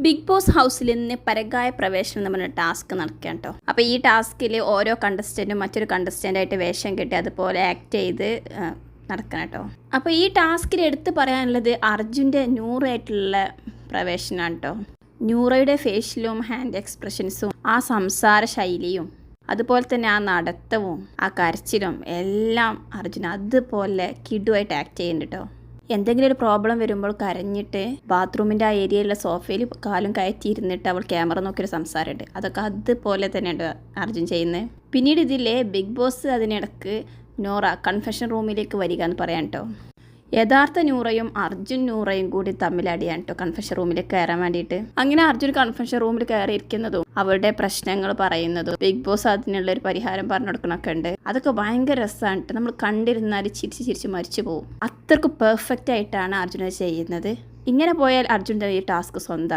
Big boss ഹൗസിൽ നിന്ന് പരകായ പ്രവേശനം എന്ന് പറഞ്ഞ ടാസ്ക് നടക്കുകയാണ് കേട്ടോ. അപ്പോൾ ഈ ടാസ്കിൽ ഓരോ കണ്ടസ്റ്റൻറ്റും മറ്റൊരു കണ്ടസ്റ്റൻ്റായിട്ട് വേഷം കെട്ടി അതുപോലെ ആക്ട് ചെയ്ത് നടക്കണം കേട്ടോ. അപ്പോൾ ഈ ടാസ്കിൽ എടുത്ത് പറയാനുള്ളത് അർജുൻ്റെ നൂറായിട്ടുള്ള പ്രവേശനമാണ് കേട്ടോ. നൂറയുടെ ഫേഷ്യലും ഹാൻഡ് എക്സ്പ്രഷൻസും ആ സംസാര ശൈലിയും അതുപോലെ തന്നെ ആ നടത്തവും ആ കരച്ചിലും എല്ലാം അർജുൻ അതുപോലെ കിടുവായിട്ട് ആക്ട് ചെയ്യുന്നുണ്ട് കേട്ടോ. എന്തെങ്കിലും ഒരു പ്രോബ്ലം വരുമ്പോൾ കരഞ്ഞിട്ട് ബാത്റൂമിൻ്റെ ആ ഏരിയയിലുള്ള സോഫയിൽ കാലും കയറ്റിയിരുന്നിട്ട് അവൾ ക്യാമറ നോക്കിയൊരു സംസാരമുണ്ട്. അതൊക്കെ അതുപോലെ തന്നെയുണ്ട് അർജുൻ ചെയ്യുന്നത്. പിന്നീട് ഇതിലെ ബിഗ് ബോസ് അതിനിടക്ക് നോറ കൺഫെഷൻ റൂമിലേക്ക് വരിക എന്ന് പറയാൻ കേട്ടോ. യഥാർത്ഥ നൂറയും അർജുൻ നൂറയും കൂടി തമ്മിലടിയാണ് കേട്ടോ കൺഫെഷൻ റൂമിലേക്ക് കയറാൻ വേണ്ടിയിട്ട്. അങ്ങനെ അർജുൻ കൺഫെഷൻ റൂമിൽ കയറിയിരിക്കുന്നതും അവരുടെ പ്രശ്നങ്ങൾ പറയുന്നതും ബിഗ് ബോസ് അതിനുള്ള ഒരു പരിഹാരം പറഞ്ഞു കൊടുക്കണമൊക്കെ ഉണ്ട്. അതൊക്കെ ഭയങ്കര രസമാണ് കേട്ടോ. നമ്മൾ കണ്ടിരുന്നാൽ ചിരിച്ച് മരിച്ചു പോകും. അത്രക്ക് പെർഫെക്റ്റ് ആയിട്ടാണ് അർജുന ചെയ്യുന്നത്. ഇങ്ങനെ പോയാൽ അർജുൻ്റെ ഈ ടാസ്ക് സ്വന്തം.